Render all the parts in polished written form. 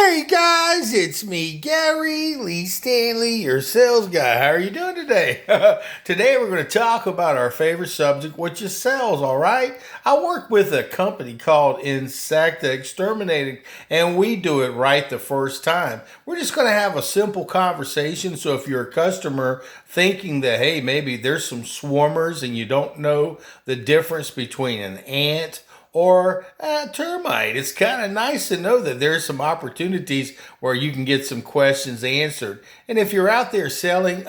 Hey guys, it's me, Gary Lee Stanley, your sales guy. How are you doing today? Today we're going to talk about our favorite subject, which is sales, all right? I work with a company called Insecta Exterminating, and we do it right the first time. We're just going to have a simple conversation, so if you're a customer thinking that, hey, maybe there's some swarmers and you don't know the difference between an ant or a termite. It's kind of nice to know that there's some opportunities where you can get some questions answered. And if you're out there selling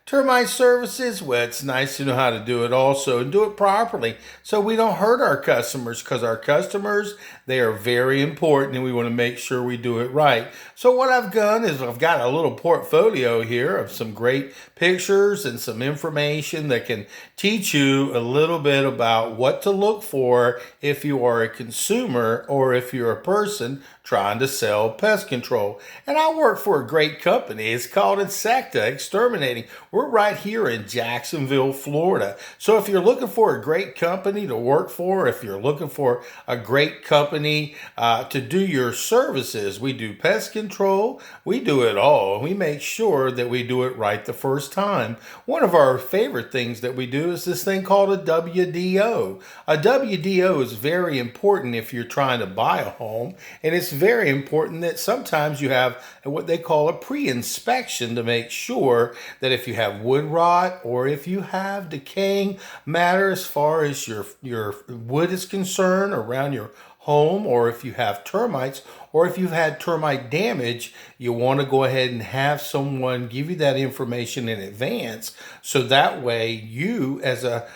termite services, well, it's nice to know how to do it also and do it properly so we don't hurt our customers, because our customers, they are very important and we want to make sure we do it right. So what I've done is I've got a little portfolio here of some great pictures and some information that can teach you a little bit about what to look for if you are a consumer or if you're a person trying to sell pest control. And I work for a great company. It's called Insecta Exterminating. We're right here in Jacksonville, Florida. So if you're looking for a great company to work for, if you're looking for a great company to do your services, we do pest control. We do it all. We make sure that we do it right the first time. One of our favorite things that we do is this thing called a WDO. A WDO is very important if you're trying to buy a home, and it's very important that sometimes you have what they call a pre-inspection to make sure that if you have wood rot or if you have decaying matter as far as your wood is concerned around your home, or if you have termites, or if you've had termite damage, you want to go ahead and have someone give you that information in advance, so that way you as a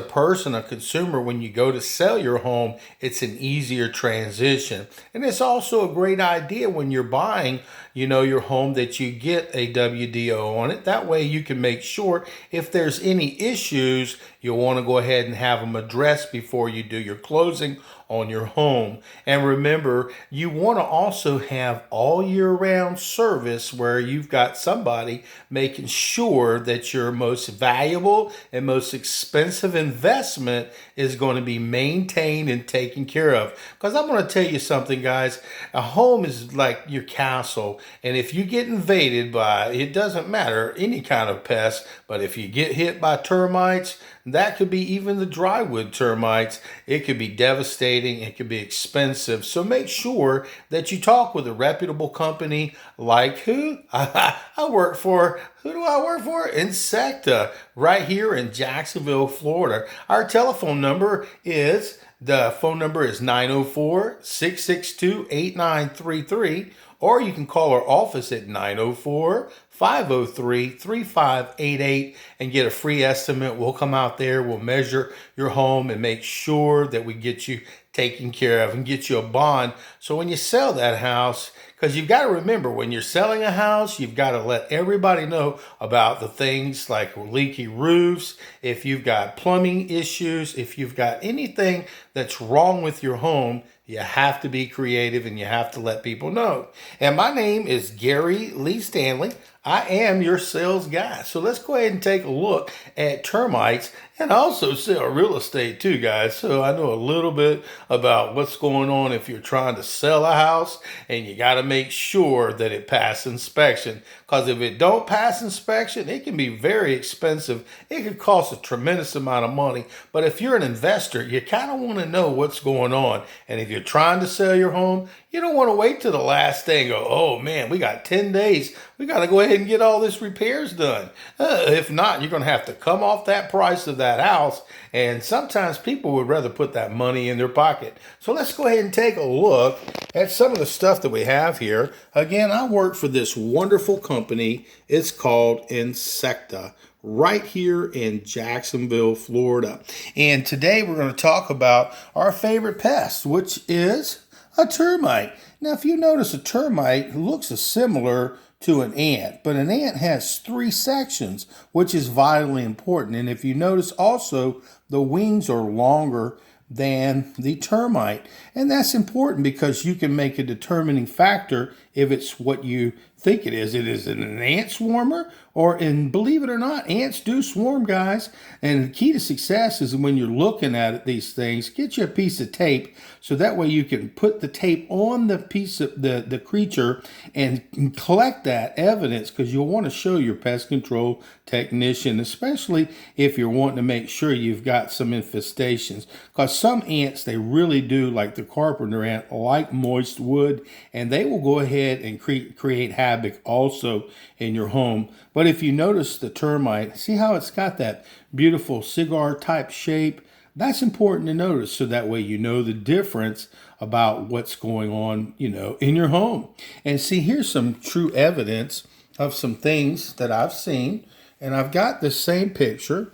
person, a consumer, when you go to sell your home, it's an easier transition. And it's also a great idea when you're buying your home that you get a WDO on it. That way you can make sure if there's any issues, you'll want to go ahead and have them addressed before you do your closing on your home. And remember, you want to also have all year round service where you've got somebody making sure that your most valuable and most expensive investment is going to be maintained and taken care of. Because I'm going to tell you something, guys, a home is like your castle, and if you get invaded by, it doesn't matter, any kind of pest, but if you get hit by termites, that could be even the drywood termites, it could be devastating, it could be expensive. So make sure that you talk with a reputable company like who? I work for, who do I work for? Insecta, right here in Jacksonville, Florida. Our telephone number is, the phone number is 904-662-8933, or you can call our office at 904-503-3588 and get a free estimate. We'll come out there, we'll measure your home and make sure that we get you taken care of and get you a bond. So when you sell that house, because you've got to remember, when you're selling a house, you've got to let everybody know about the things like leaky roofs, if you've got plumbing issues, if you've got anything that's wrong with your home, you have to be creative and you have to let people know. And my name is Gary Lee Stanley. I am your sales guy. So let's go ahead and take a look at termites, and I also sell real estate too, guys. So I know a little bit about what's going on if you're trying to sell a house, and you got to make sure that it passes inspection. Because if it don't pass inspection, it can be very expensive. It could cost a tremendous amount of money. But if you're an investor, you kind of want to know what's going on. And if you're trying to sell your home, you don't want to wait till the last day and go, oh man, we got 10 days. We got to go ahead and get all this repairs done. If not, you're going to have to come off that price of that house. And sometimes people would rather put that money in their pocket. So let's go ahead and take a look at some of the stuff that we have here. Again, I work for this wonderful company. It's called Insecta, right here in Jacksonville, Florida. And today we're going to talk about our favorite pest, which is a termite. Now, if you notice, a termite looks similar to an ant, but an ant has 3 sections, which is vitally important. And if you notice also, the wings are longer than the termite. And that's important because you can make a determining factor if it's what you think it is. It is an ant swarmer, and believe it or not, ants do swarm, guys. And the key to success is when you're looking at these things, get you a piece of tape so that way you can put the tape on the piece of the creature and collect that evidence, because you'll want to show your pest control technician, especially if you're wanting to make sure you've got some infestations, because some ants, they really do, like the carpenter ant, like moist wood, and they will go ahead and create havoc also in your home. But if you notice the termite, see how it's got that beautiful cigar type shape? That's important to notice, so that way you know the difference about what's going on, in your home. And see, here's some true evidence of some things that I've seen, and I've got the same picture.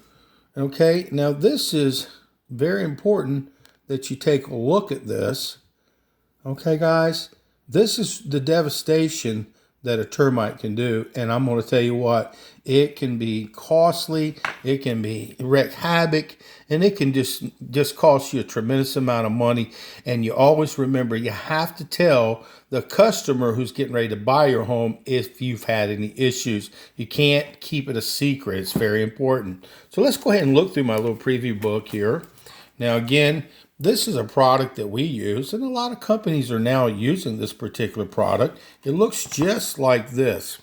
Okay, now this is very important that you take a look at this. Okay, guys, this is the devastation that a termite can do, and I'm going to tell you what, it can be costly, it can be wreak havoc, and it can just cost you a tremendous amount of money. And you always remember, you have to tell the customer who's getting ready to buy your home if you've had any issues. You can't keep it a secret. It's very important. So let's go ahead and look through my little preview book here. Now again, this is a product that we use, and a lot of companies are now using this particular product. It looks just like this.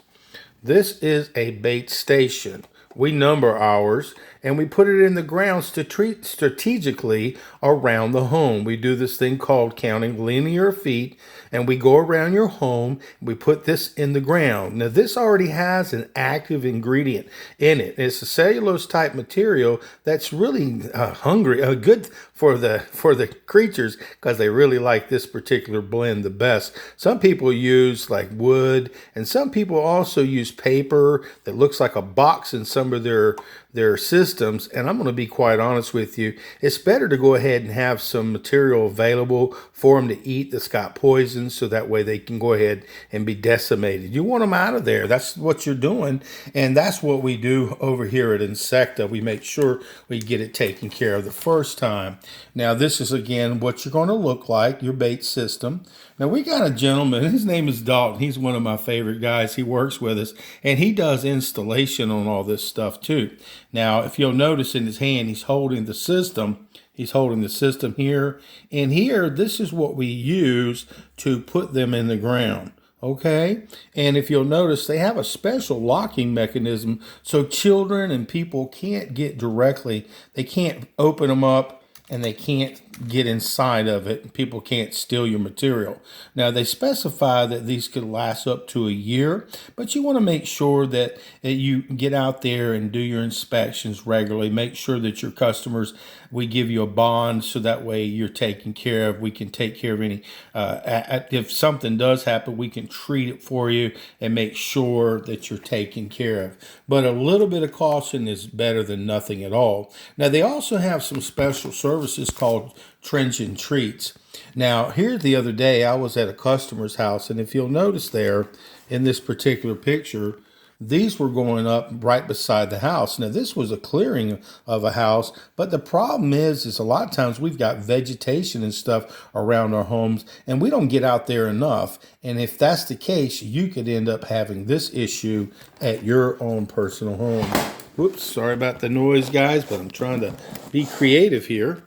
This is a bait station. We number ours, and we put it in the ground strategically around the home. We do this thing called counting linear feet, and we go around your home. We put this in the ground. Now, this already has an active ingredient in it. It's a cellulose type material that's really good for the creatures, because they really like this particular blend the best. Some people use like wood, and some people also use paper that looks like a box in some of their systems. And I'm going to be quite honest with you, it's better to go ahead and have some material available for them to eat that's got poison, so that way they can go ahead and be decimated. You want them out of there. That's what you're doing, and that's what we do over here at Insecta. We make sure we get it taken care of the first time. Now this is again what you're going to look like, your bait system. Now we got a gentleman, his name is Dalton. He's one of my favorite guys. He works with us, and he does installation on all this stuff too. Now, if you'll notice in his hand, he's holding the system. He's holding the system here. And here, this is what we use to put them in the ground. Okay? And if you'll notice, they have a special locking mechanism so children and people can't get directly, they can't open them up, and they can't get inside of it. People can't steal your material. Now, they specify that these could last up to a year, but you want to make sure that you get out there and do your inspections regularly. Make sure that your customers, we give you a bond, so that way you're taken care of. We can take care of any, if something does happen, we can treat it for you and make sure that you're taken care of. But a little bit of caution is better than nothing at all. Now, they also have some special services called trench and treats. Now, here the other day, I was at a customer's house, and if you'll notice there in this particular picture, these were going up right beside the house. Now, this was a clearing of a house, but the problem is a lot of times we've got vegetation and stuff around our homes, and we don't get out there enough. And if that's the case, you could end up having this issue at your own personal home. Whoops, sorry about the noise, guys, but I'm trying to be creative here.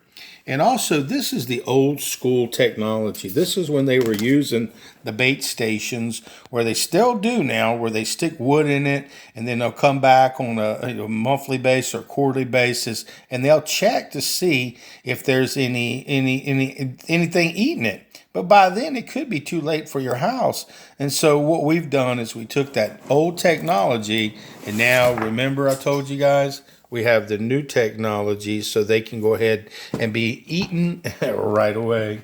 And also, this is the old school technology. This is when they were using the bait stations, where they still do now, where they stick wood in it, and then they'll come back on a monthly basis or quarterly basis, and they'll check to see if there's anything eating it. But by then, it could be too late for your house. And so what we've done is we took that old technology, and now, remember I told you guys, we have the new technology, so they can go ahead and be eaten right away.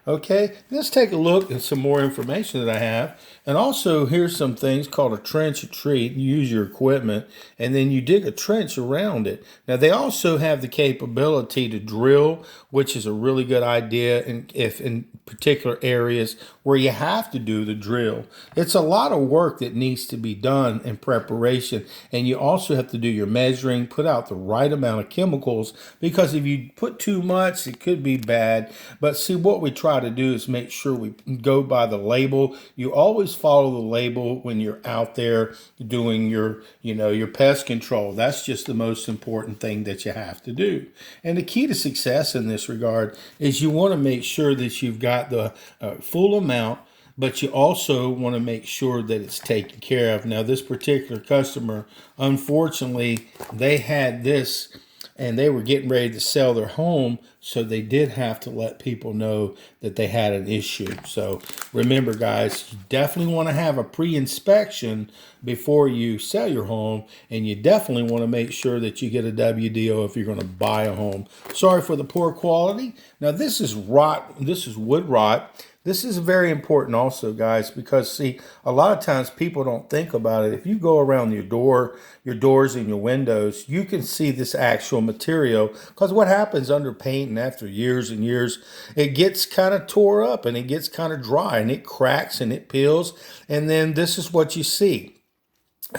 Okay, let's take a look at some more information that I have. And also, here's some things called a trench and treat. You use your equipment, and then you dig a trench around it. Now, they also have the capability to drill, which is a really good idea if in particular areas where you have to do the drill. It's a lot of work that needs to be done in preparation, and you also have to do your measuring, put out the right amount of chemicals, because if you put too much, it could be bad. But see, what we try try to do is make sure we go by the label. You always follow the label when you're out there doing your pest control. That's just the most important thing that you have to do. And the key to success in this regard is you want to make sure that you've got the full amount, but you also want to make sure that it's taken care of. Now, this particular customer, unfortunately, they had this and they were getting ready to sell their home, so they did have to let people know that they had an issue. So remember, guys, you definitely want to have a pre-inspection before you sell your home, and you definitely want to make sure that you get a WDO if you're going to buy a home. Sorry for the poor quality. Now, this is rot. This is wood rot. This is very important also, guys, because see, a lot of times people don't think about it. If you go around your doors and your windows, you can see this actual material, because what happens under paint and after years and years, it gets kind of tore up and it gets kind of dry and it cracks and it peels. And then this is what you see.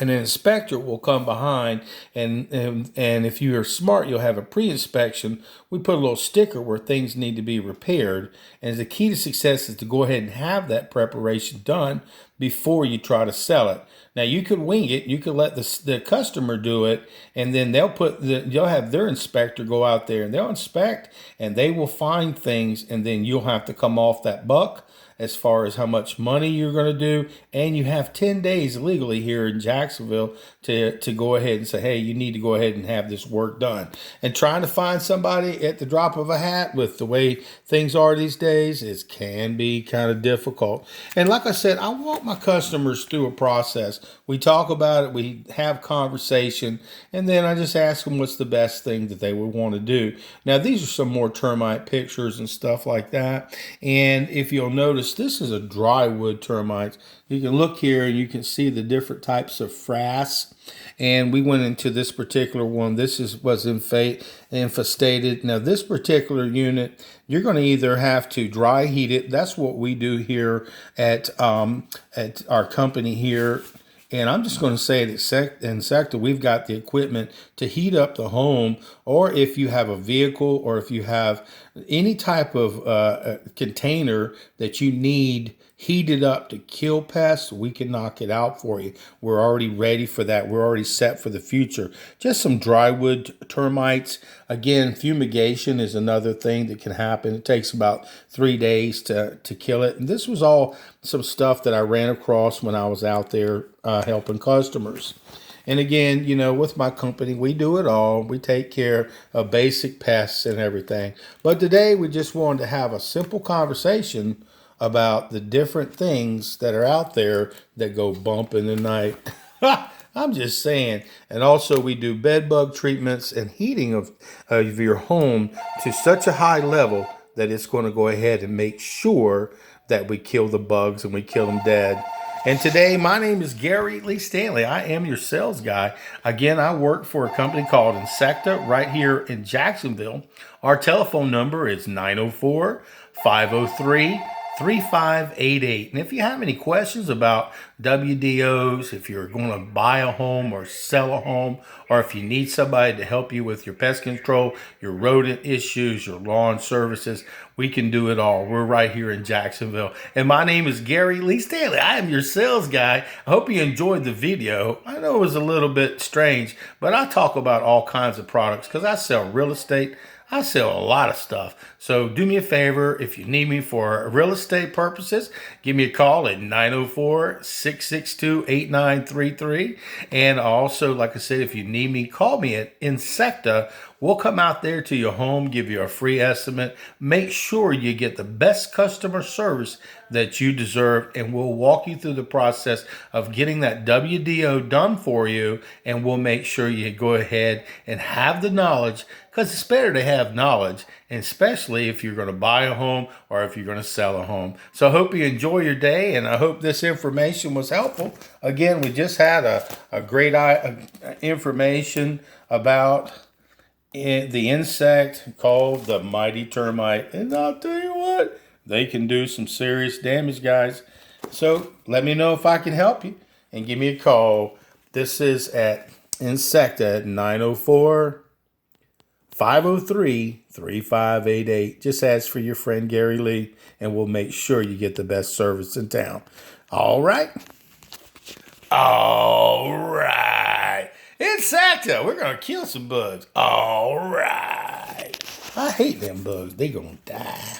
And an inspector will come behind, and if you are smart, you'll have a pre-inspection. We put a little sticker where things need to be repaired. And the key to success is to go ahead and have that preparation done before you try to sell it. Now, you could wing it. You could let the customer do it, and then you'll have their inspector go out there and they'll inspect, and they will find things, and then you'll have to come off that buck as far as how much money you're going to do. And you have 10 days legally here in Jacksonville to go ahead and say, hey, you need to go ahead and have this work done. And trying to find somebody at the drop of a hat with the way things are these days, it can be kind of difficult. And like I said, I walk my customers through a process. We talk about it, we have conversation, and then I just ask them what's the best thing that they would want to do. Now, these are some more termite pictures and stuff like that. And if you'll notice, this is a dry wood termite. You can look here and you can see the different types of frass. And we went into this particular one. This was infestated. Now, this particular unit, you're going to either have to dry heat it. That's what we do here at our company here. And I'm just going to say that in Sector, we've got the equipment to heat up the home, or if you have a vehicle, or if you have any type of container that you need heated up to kill pests, we can knock it out for you. We're already ready for that. We're already set for the future. Just some drywood termites. Again, fumigation is another thing that can happen. It takes about 3 days to kill it. And this was all some stuff that I ran across when I was out there helping customers. And again, with my company, we do it all. We take care of basic pests and everything. But today, we just wanted to have a simple conversation about the different things that are out there that go bump in the night. I'm just saying. And also, we do bed bug treatments and heating of your home to such a high level that it's going to go ahead and make sure that we kill the bugs and we kill them dead. And today, my name is Gary Lee Stanley. I am your sales guy. Again, I work for a company called Insecta right here in Jacksonville. Our telephone number is 904-503-3588. And if you have any questions about WDOs, if you're going to buy a home or sell a home, or if you need somebody to help you with your pest control, your rodent issues, your lawn services, we can do it all. We're right here in Jacksonville. And my name is Gary Lee Stanley. I am your sales guy. I hope you enjoyed the video. I know it was a little bit strange, but I talk about all kinds of products because I sell real estate. I sell a lot of stuff. So do me a favor, if you need me for real estate purposes, give me a call at 904-662-8933. And also, like I said, if you need me, call me at Insecta. We'll come out there to your home, give you a free estimate. Make sure you get the best customer service that you deserve, and we'll walk you through the process of getting that WDO done for you, and we'll make sure you go ahead and have the knowledge, because it's better to have knowledge, and especially if you're going to buy a home or if you're going to sell a home. So I hope you enjoy your day, and I hope this information was helpful. Again, we just had a great information about the insect called the mighty termite. And I'll tell you what, they can do some serious damage, guys. So let me know if I can help you and give me a call. This is at Insecta at 904 503-3588. Just ask for your friend Gary Lee, and we'll make sure you get the best service in town. All right? All right. Insecta, we're going to kill some bugs. All right. I hate them bugs. They going to die.